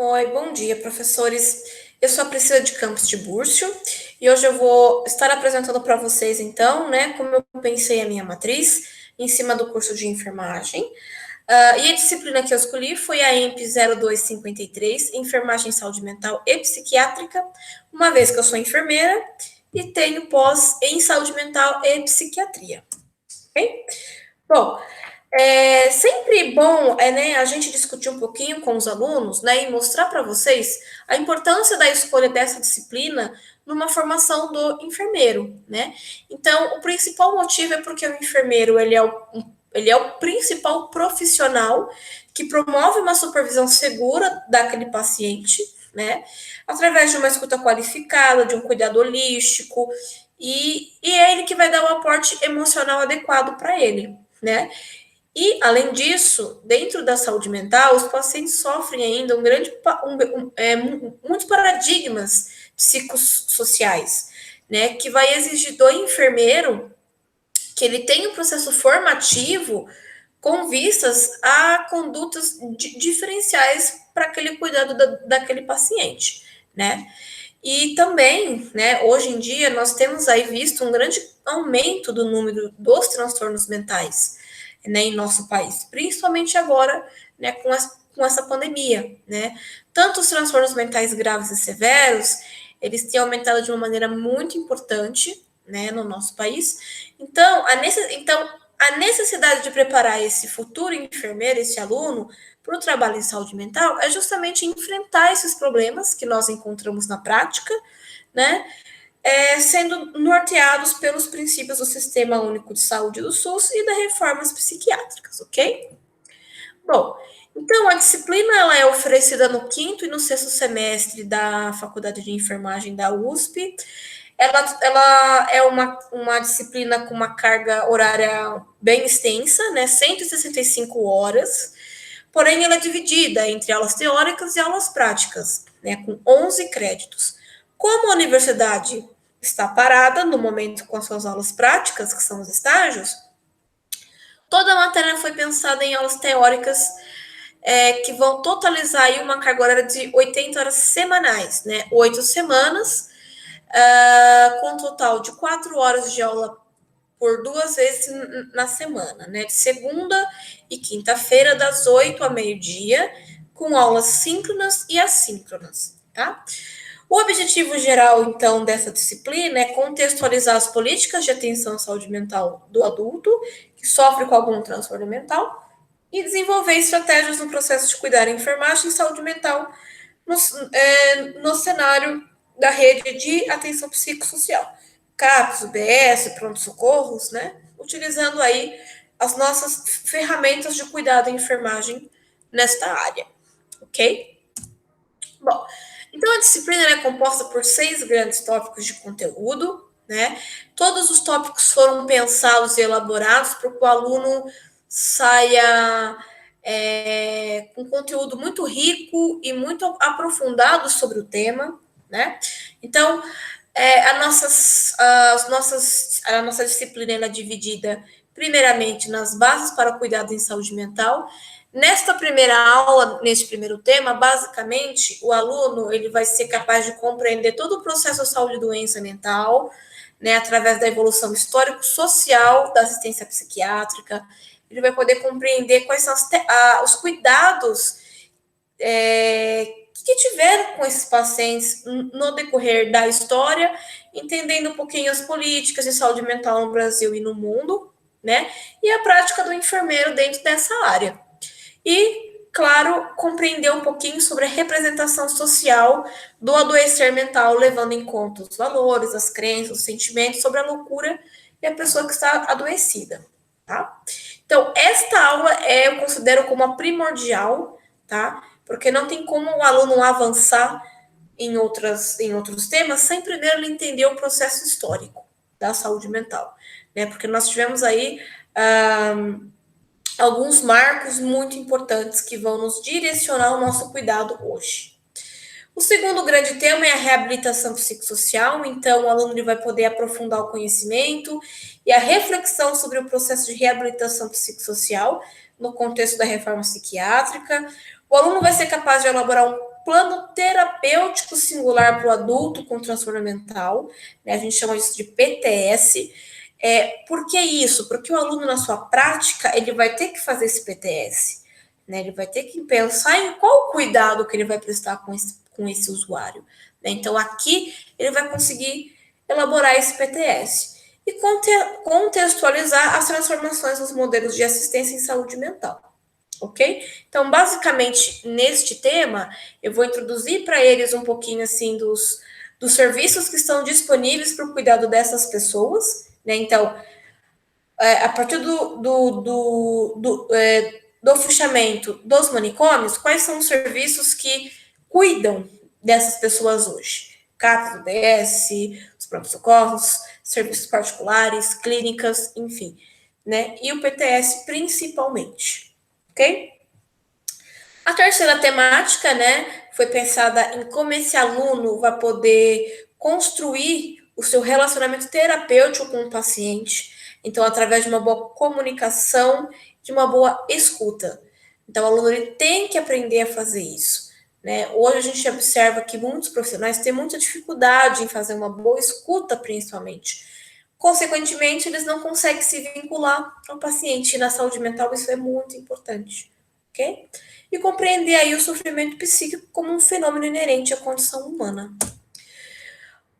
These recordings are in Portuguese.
Oi, bom dia, professores. Eu sou a Priscila de Campos de Búrcio e hoje eu vou estar apresentando para vocês, então, como eu pensei a minha matriz em cima do curso de enfermagem. E a disciplina que eu escolhi foi a EMP 0253, Enfermagem, Saúde Mental e Psiquiátrica, uma vez que eu sou enfermeira e tenho pós em Saúde Mental e Psiquiatria. Ok? Bom, é sempre bom a gente discutir um pouquinho com os alunos, e mostrar para vocês a importância da escolha dessa disciplina numa formação do enfermeiro, né? Então, o principal motivo é porque o enfermeiro ele é o principal profissional que promove uma supervisão segura daquele paciente, né? Através de uma escuta qualificada, de um cuidado holístico, e é ele que vai dar o aporte emocional adequado para ele, né? E, além disso, dentro da saúde mental, os pacientes sofrem ainda muitos paradigmas psicossociais, né, que vai exigir do enfermeiro que ele tenha um processo formativo com vistas a condutas diferenciais para aquele cuidado daquele paciente, né? E também, hoje em dia, nós temos aí visto um grande aumento do número dos transtornos mentais, em nosso país, principalmente agora, com essa pandemia, né? Tanto os transtornos mentais graves e severos, eles têm aumentado de uma maneira muito importante, no nosso país. Então, a necessidade de preparar esse futuro enfermeiro, esse aluno, para o trabalho em saúde mental é justamente enfrentar esses problemas que nós encontramos na prática, né? Sendo norteados pelos princípios do Sistema Único de Saúde do SUS e das reformas psiquiátricas, ok? Bom, então a disciplina ela é oferecida no quinto e no sexto semestre da Faculdade de Enfermagem da USP. Ela é uma disciplina com uma carga horária bem extensa, 165 horas, porém ela é dividida entre aulas teóricas e aulas práticas, com 11 créditos. Como a universidade está parada no momento com as suas aulas práticas, que são os estágios, toda a matéria foi pensada em aulas teóricas que vão totalizar aí uma carga horária de 80 horas semanais, 8 semanas, com um total de 4 horas de aula por 2 vezes na semana, de segunda e quinta-feira, das 8 a meio-dia, com aulas síncronas e assíncronas, tá? O objetivo geral, então, dessa disciplina é contextualizar as políticas de atenção à saúde mental do adulto que sofre com algum transtorno mental e desenvolver estratégias no processo de cuidar da enfermagem e saúde mental no cenário da rede de atenção psicossocial. CAPS, UBS, pronto-socorros, utilizando aí as nossas ferramentas de cuidado da enfermagem nesta área, ok? Bom, então a disciplina é composta por 6 grandes tópicos de conteúdo, Todos os tópicos foram pensados e elaborados para que o aluno saia com conteúdo muito rico e muito aprofundado sobre o tema, Então, a nossa disciplina é dividida primeiramente nas bases para cuidado em saúde mental. Nesta primeira aula, neste primeiro tema, basicamente, o aluno ele vai ser capaz de compreender todo o processo de saúde e doença mental, através da evolução histórico-social da assistência psiquiátrica. Ele vai poder compreender quais são os cuidados que tiveram com esses pacientes no decorrer da história, entendendo um pouquinho as políticas de saúde mental no Brasil e no mundo, e a prática do enfermeiro dentro dessa área. E, claro, compreender um pouquinho sobre a representação social do adoecer mental, levando em conta os valores, as crenças, os sentimentos sobre a loucura e a pessoa que está adoecida, tá? Então, esta aula eu considero como a primordial, tá? Porque não tem como o aluno avançar em outros temas sem primeiro ele entender o processo histórico da saúde mental, Porque nós tivemos aí alguns marcos muito importantes que vão nos direcionar o nosso cuidado hoje. O segundo grande tema é a reabilitação psicossocial, então o aluno ele vai poder aprofundar o conhecimento e a reflexão sobre o processo de reabilitação psicossocial no contexto da reforma psiquiátrica. O aluno vai ser capaz de elaborar Plano Terapêutico Singular para o Adulto com Transtorno Mental, né? A gente chama isso de PTS. Por que isso? Porque o aluno, na sua prática, ele vai ter que fazer esse PTS, né? Ele vai ter que pensar em qual cuidado que ele vai prestar com esse usuário, né? Então, aqui, ele vai conseguir elaborar esse PTS e contextualizar as transformações nos modelos de assistência em saúde mental. Ok? Então, basicamente, neste tema, eu vou introduzir para eles um pouquinho assim dos serviços que estão disponíveis para o cuidado dessas pessoas, né? Então, a partir do fechamento dos manicômios, quais são os serviços que cuidam dessas pessoas hoje? CAPS, UBS, os próprios socorros, serviços particulares, clínicas, enfim, né? E o PTS principalmente, ok? A terceira temática, né, foi pensada em como esse aluno vai poder construir o seu relacionamento terapêutico com o paciente. Então, através de uma boa comunicação, de uma boa escuta. Então, o aluno ele tem que aprender a fazer isso, né? Hoje a gente observa que muitos profissionais têm muita dificuldade em fazer uma boa escuta, principalmente. Consequentemente, eles não conseguem se vincular ao paciente. E na saúde mental isso é muito importante, ok? E compreender aí o sofrimento psíquico como um fenômeno inerente à condição humana.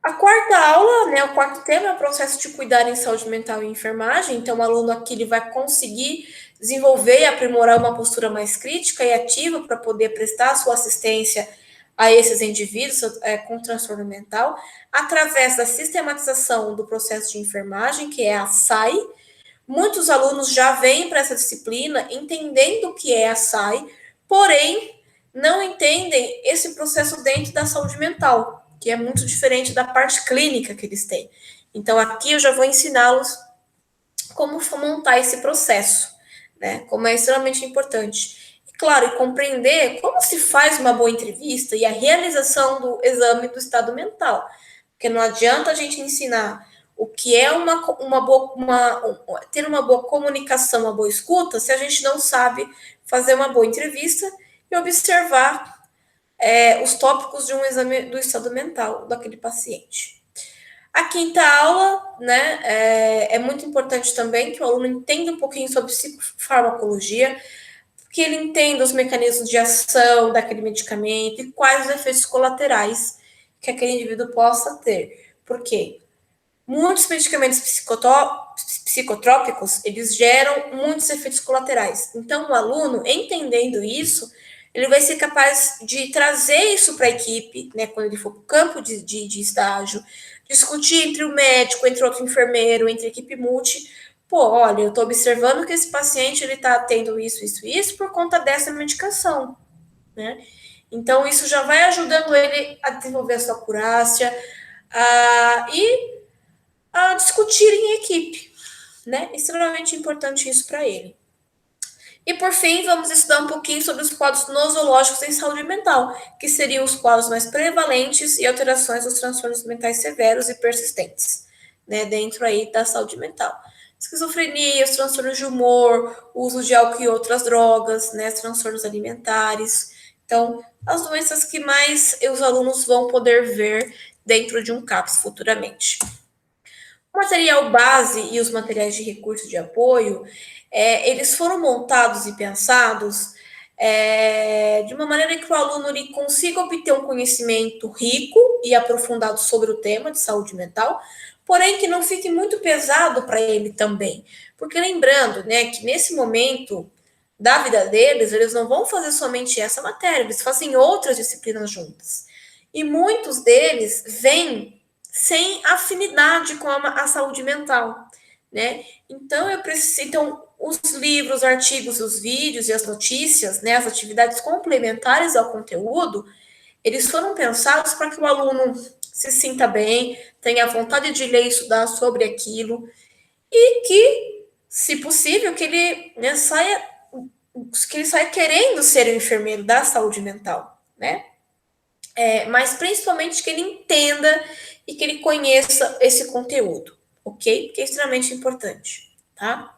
A quarta aula, né, o quarto tema é o processo de cuidar em saúde mental e enfermagem. Então, o aluno aqui ele vai conseguir desenvolver e aprimorar uma postura mais crítica e ativa para poder prestar sua assistência a esses indivíduos com transtorno mental, através da sistematização do processo de enfermagem, que é a SAI. Muitos alunos já vêm para essa disciplina entendendo o que é a SAI, porém não entendem esse processo dentro da saúde mental, que é muito diferente da parte clínica que eles têm. Então, aqui eu já vou ensiná-los como montar esse processo, né? Como é extremamente importante. E, claro, e compreender como se faz uma boa entrevista e a realização do exame do estado mental. Porque não adianta a gente ensinar o que é ter uma boa comunicação, uma boa escuta, se a gente não sabe fazer uma boa entrevista e observar os tópicos de um exame do estado mental daquele paciente. A quinta aula, né, é muito importante também que o aluno entenda um pouquinho sobre psicofarmacologia, que ele entenda os mecanismos de ação daquele medicamento e quais os efeitos colaterais que aquele indivíduo possa ter. Por quê? Muitos medicamentos psicotrópicos, eles geram muitos efeitos colaterais. Então, o aluno, entendendo isso, ele vai ser capaz de trazer isso para a equipe, né, quando ele for para o campo de estágio, discutir entre o médico, entre outro enfermeiro, entre a equipe multi. Pô, olha, eu estou observando que esse paciente ele está tendo isso por conta dessa medicação, né? Então, isso já vai ajudando ele a desenvolver a sua acurácia e a discutir em equipe, né? Extremamente importante isso para ele. E por fim, vamos estudar um pouquinho sobre os quadros nosológicos em saúde mental, que seriam os quadros mais prevalentes e alterações dos transtornos mentais severos e persistentes, né, dentro aí da saúde mental. Esquizofrenia, os transtornos de humor, o uso de álcool e outras drogas, né, transtornos alimentares. Então, as doenças que mais os alunos vão poder ver dentro de um CAPS futuramente. O material base e os materiais de recurso de apoio, eles foram montados e pensados de uma maneira que o aluno ele consiga obter um conhecimento rico e aprofundado sobre o tema de saúde mental, porém que não fique muito pesado para ele também. Porque lembrando, né, que nesse momento da vida deles, eles não vão fazer somente essa matéria, eles fazem outras disciplinas juntas. E muitos deles vêm sem afinidade com a saúde mental, né? Então, os livros, os artigos, os vídeos e as notícias, né, as atividades complementares ao conteúdo, eles foram pensados para que o aluno se sinta bem, tenha vontade de ler e estudar sobre aquilo, e que, se possível, que ele, né, saia querendo ser um enfermeiro da saúde mental, né? Mas principalmente que ele entenda e que ele conheça esse conteúdo, ok? Que é extremamente importante, tá?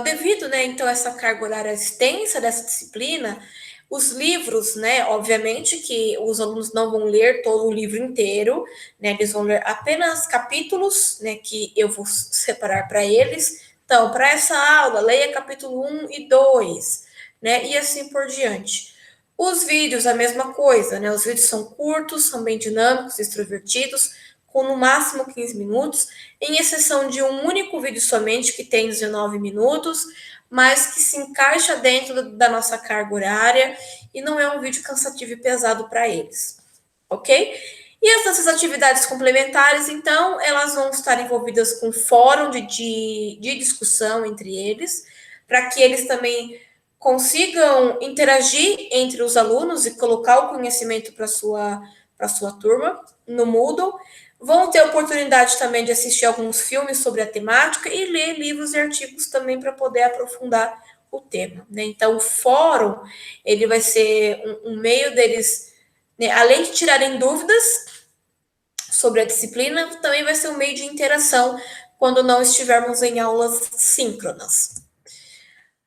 Devido, né, então, a essa carga horária extensa dessa disciplina, Os livros, né? Obviamente que os alunos não vão ler todo o livro inteiro, né? Eles vão ler apenas capítulos, né? Que eu vou separar para eles. Então, para essa aula, leia capítulo 1 e 2, né? E assim por diante. Os vídeos, a mesma coisa, né? Os vídeos são curtos, são bem dinâmicos, extrovertidos, com no máximo 15 minutos, em exceção de um único vídeo somente, que tem 19 minutos, mas que se encaixa dentro da nossa carga horária e não é um vídeo cansativo e pesado para eles, ok? E essas atividades complementares, então, elas vão estar envolvidas com fórum de discussão entre eles, para que eles também consigam interagir entre os alunos e colocar o conhecimento para sua turma no Moodle. Vão ter oportunidade também de assistir alguns filmes sobre a temática e ler livros e artigos também para poder aprofundar o tema, né? Então, o fórum, ele vai ser um meio deles, né, além de tirarem dúvidas sobre a disciplina, também vai ser um meio de interação quando não estivermos em aulas síncronas.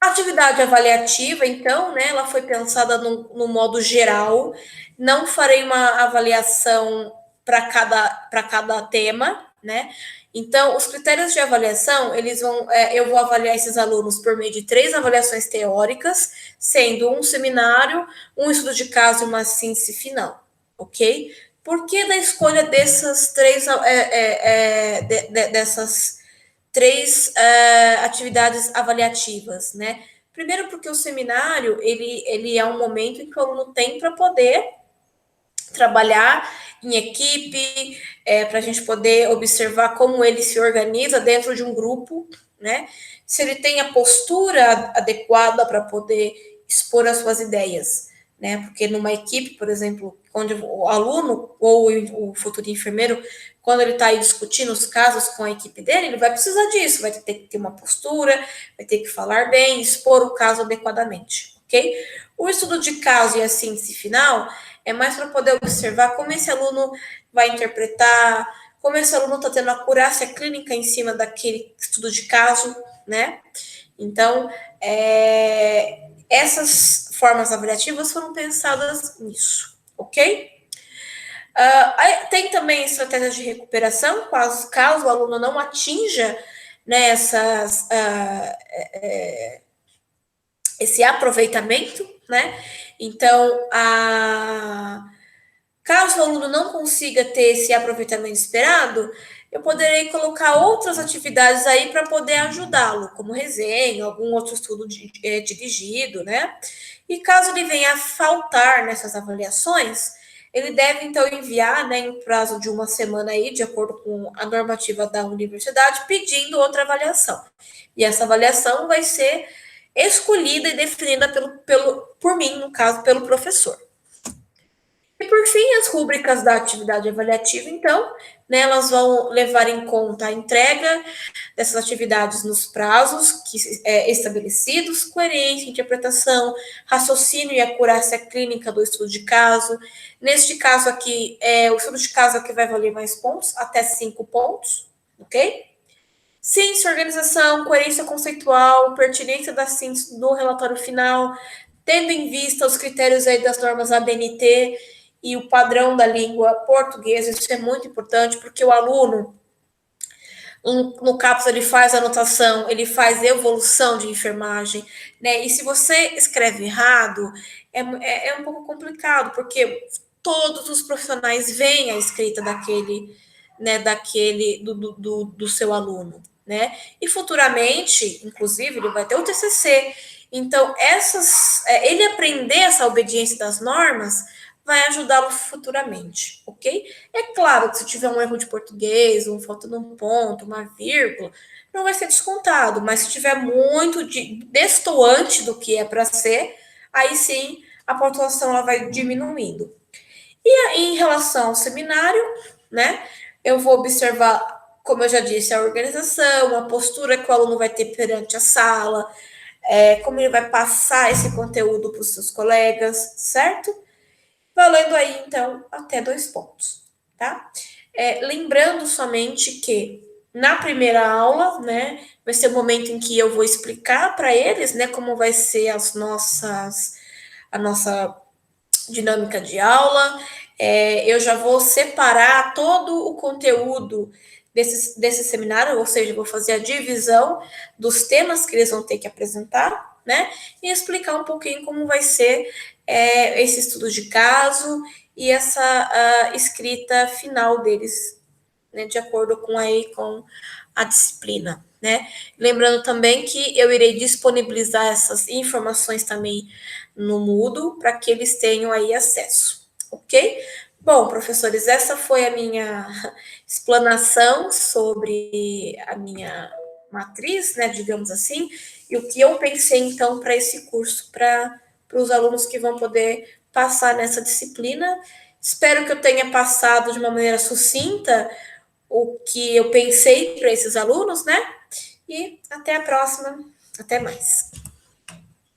A atividade avaliativa, então, né, ela foi pensada no modo geral. Não farei uma avaliação para cada tema, né? Então, os critérios de avaliação, eu vou avaliar esses alunos por meio de 3 avaliações teóricas, sendo um seminário, um estudo de caso e uma síntese final, ok? Por que da escolha dessas dessas três atividades avaliativas, né? Primeiro, porque o seminário ele é um momento em que o aluno tem para poder trabalhar em equipe, para a gente poder observar como ele se organiza dentro de um grupo, né? Se ele tem a postura adequada para poder expor as suas ideias, né? Porque numa equipe, por exemplo, onde o aluno ou o futuro enfermeiro, quando ele está aí discutindo os casos com a equipe dele, ele vai precisar disso, vai ter que ter uma postura, vai ter que falar bem, expor o caso adequadamente, ok? O estudo de caso e a síntese final é mais para poder observar como esse aluno vai interpretar, como esse aluno está tendo a acurácia clínica em cima daquele estudo de caso, né? Então, essas formas avaliativas foram pensadas nisso, ok? Tem também estratégias de recuperação, caso o aluno não atinja, né, esse aproveitamento, né? Então, caso o aluno não consiga ter esse aproveitamento esperado, eu poderei colocar outras atividades aí para poder ajudá-lo, como resenha, algum outro estudo dirigido, né? E caso ele venha a faltar nessas avaliações, ele deve então enviar, né, em prazo de uma semana aí, de acordo com a normativa da universidade, pedindo outra avaliação. E essa avaliação vai ser escolhida e definida por mim, no caso, pelo professor. E por fim, as rúbricas da atividade avaliativa, então, né, elas vão levar em conta a entrega dessas atividades nos prazos estabelecidos, coerência, interpretação, raciocínio e acurácia clínica do estudo de caso. Neste caso aqui, o estudo de caso aqui vai valer mais pontos, até 5 pontos, ok? Ciência, organização, coerência conceitual, pertinência da síntese do relatório final, tendo em vista os critérios aí das normas ABNT e o padrão da língua portuguesa, isso é muito importante, porque o aluno, no CAPS, ele faz anotação, ele faz evolução de enfermagem, né? E se você escreve errado, é um pouco complicado, porque todos os profissionais veem a escrita daquele, né, do seu aluno, né? E futuramente, inclusive, ele vai ter o TCC. Então, ele aprender essa obediência das normas vai ajudá-lo futuramente, ok? É claro que se tiver um erro de português, faltando um ponto, uma vírgula, não vai ser descontado, mas se tiver muito destoante do que é para ser, aí sim a pontuação ela vai diminuindo. E aí, em relação ao seminário, né, eu vou observar, como eu já disse, a organização, a postura que o aluno vai ter perante a sala, como ele vai passar esse conteúdo para os seus colegas, certo? Valendo aí, então, até 2 pontos, tá? Lembrando somente que na primeira aula, né, vai ser o momento em que eu vou explicar para eles, né, como vai ser a nossa dinâmica de aula. Eu já vou separar todo o conteúdo desse seminário, ou seja, vou fazer a divisão dos temas que eles vão ter que apresentar, né? E explicar um pouquinho como vai ser esse estudo de caso e essa escrita final deles, né, de acordo com a disciplina, né? Lembrando também que eu irei disponibilizar essas informações também no Moodle para que eles tenham aí acesso, ok? Bom, professores, essa foi a minha explanação sobre a minha matriz, né, digamos assim, e o que eu pensei então para esse curso, para os alunos que vão poder passar nessa disciplina. Espero que eu tenha passado de uma maneira sucinta o que eu pensei para esses alunos, né? E até a próxima. Até mais.